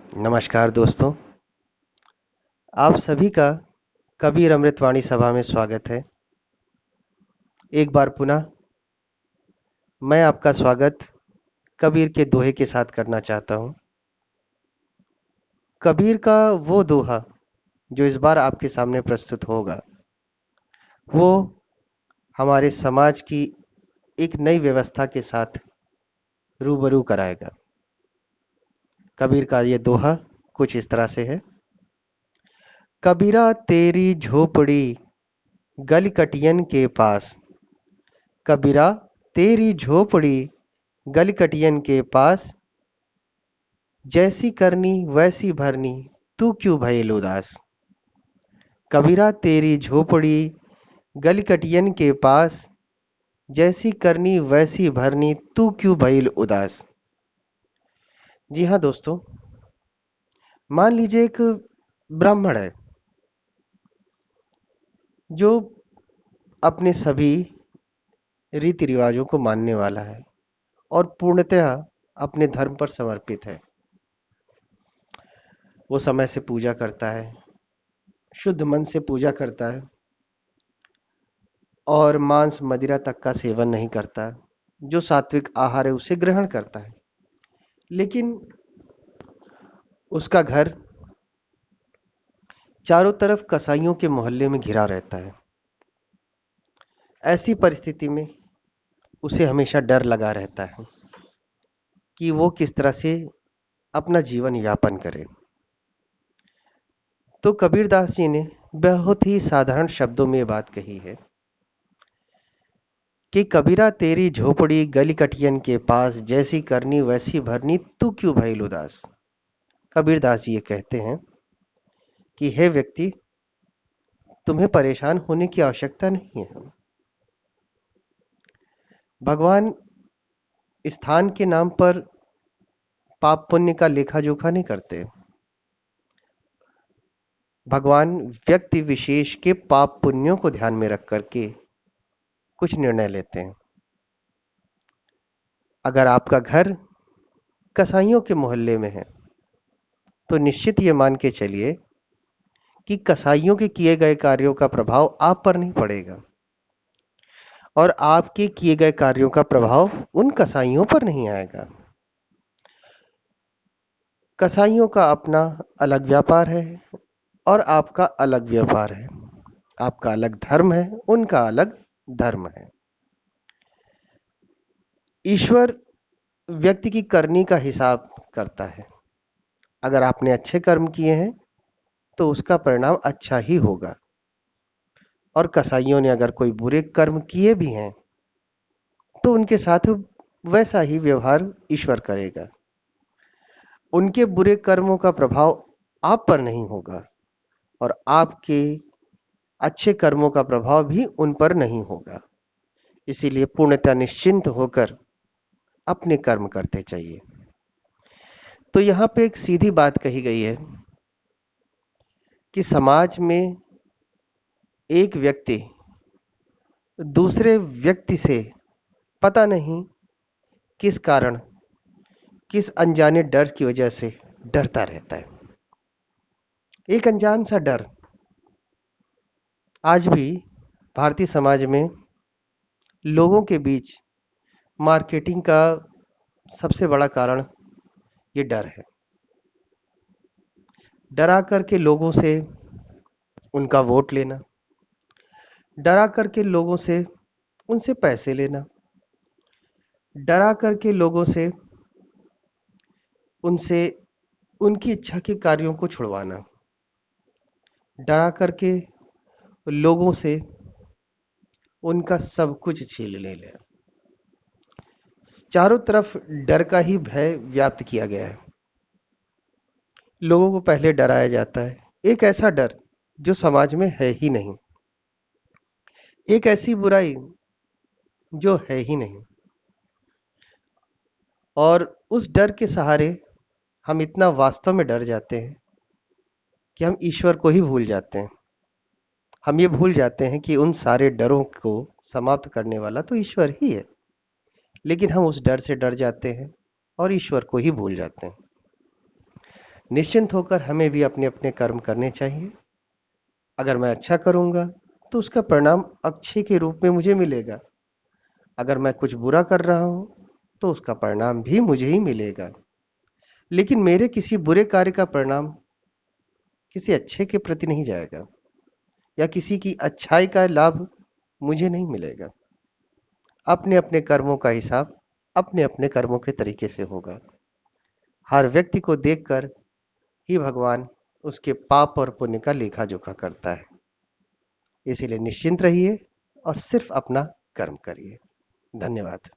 नमस्कार दोस्तों, आप सभी का कबीर अमृतवाणी सभा में स्वागत है। एक बार पुनः मैं आपका स्वागत कबीर के दोहे के साथ करना चाहता हूँ। कबीर का वो दोहा जो इस बार आपके सामने प्रस्तुत होगा, वो हमारे समाज की एक नई व्यवस्था के साथ रूबरू कराएगा। कबीर का ये दोहा कुछ इस तरह से है। कबीरा तेरी झोपड़ी गलकटियन के पास, कबीरा तेरी झोपड़ी गलकटियन के पास, जैसी करनी वैसी भरनी, तू क्यों भइल उदास। कबीरा तेरी झोपड़ी गलकटियन के पास, जैसी करनी वैसी भरनी, तू क्यों भइल उदास। जी हाँ दोस्तों, मान लीजिए एक ब्राह्मण है जो अपने सभी रीति रिवाजों को मानने वाला है और पूर्णतः अपने धर्म पर समर्पित है। वो समय से पूजा करता है, शुद्ध मन से पूजा करता है और मांस मदिरा तक का सेवन नहीं करता। जो सात्विक आहार है उसे ग्रहण करता है, लेकिन उसका घर चारों तरफ कसाईयों के मोहल्ले में घिरा रहता है। ऐसी परिस्थिति में उसे हमेशा डर लगा रहता है कि वो किस तरह से अपना जीवन यापन करे। तो कबीरदास जी ने बहुत ही साधारण शब्दों में ये बात कही है कि कबीरा तेरी झोपड़ी गली कटियन के पास, जैसी करनी वैसी भरनी, तू क्यों भइल उदास। कबीरदास जी ये कहते हैं कि हे व्यक्ति, तुम्हें परेशान होने की आवश्यकता नहीं है। भगवान स्थान के नाम पर पाप पुण्य का लेखा जोखा नहीं करते। भगवान व्यक्ति विशेष के पाप पुण्यों को ध्यान में रख करके कुछ निर्णय लेते हैं। अगर आपका घर कसाईयों के मोहल्ले में है तो निश्चित ये मान के चलिए कि कसाईयों के किए गए कार्यों का प्रभाव आप पर नहीं पड़ेगा और आपके किए गए कार्यों का प्रभाव उन कसाईयों पर नहीं आएगा। कसाईयों का अपना अलग व्यापार है और आपका अलग व्यापार है। आपका अलग धर्म है, उनका अलग धर्म है। ईश्वर व्यक्ति की करनी का हिसाब करता है। अगर आपने अच्छे कर्म किए हैं तो उसका परिणाम अच्छा ही होगा, और कसाईयों ने अगर कोई बुरे कर्म किए भी हैं तो उनके साथ वैसा ही व्यवहार ईश्वर करेगा। उनके बुरे कर्मों का प्रभाव आप पर नहीं होगा और आपके अच्छे कर्मों का प्रभाव भी उन पर नहीं होगा। इसीलिए पूर्णतः निश्चिंत होकर अपने कर्म करते चाहिए। तो यहां पे एक सीधी बात कही गई है कि समाज में एक व्यक्ति दूसरे व्यक्ति से पता नहीं किस कारण, किस अनजाने डर की वजह से डरता रहता है। एक अनजान सा डर आज भी भारतीय समाज में लोगों के बीच मार्केटिंग का सबसे बड़ा कारण ये डर है। डरा करके लोगों से उनका वोट लेना, डरा करके लोगों से उनसे पैसे लेना, डरा करके लोगों से उनसे उनकी इच्छा के कार्यों को छुड़वाना, डरा करके लोगों से उनका सब कुछ छीन लेना। चारों तरफ डर का ही भय व्याप्त किया गया है। लोगों को पहले डराया जाता है, एक ऐसा डर जो समाज में है ही नहीं, एक ऐसी बुराई जो है ही नहीं, और उस डर के सहारे हम इतना वास्तव में डर जाते हैं कि हम ईश्वर को ही भूल जाते हैं। हम ये भूल जाते हैं कि उन सारे डरों को समाप्त करने वाला तो ईश्वर ही है, लेकिन हम उस डर से डर जाते हैं और ईश्वर को ही भूल जाते हैं। निश्चिंत होकर हमें भी अपने अपने कर्म करने चाहिए। अगर मैं अच्छा करूंगा तो उसका परिणाम अच्छे के रूप में मुझे मिलेगा। अगर मैं कुछ बुरा कर रहा हूं तो उसका परिणाम भी मुझे ही मिलेगा। लेकिन मेरे किसी बुरे कार्य का परिणाम किसी अच्छे के प्रति नहीं जाएगा, या किसी की अच्छाई का लाभ मुझे नहीं मिलेगा। अपने अपने कर्मों का हिसाब अपने अपने कर्मों के तरीके से होगा। हर व्यक्ति को देखकर ही भगवान उसके पाप और पुण्य का लेखा जोखा करता है। इसीलिए निश्चिंत रहिए और सिर्फ अपना कर्म करिए। धन्यवाद।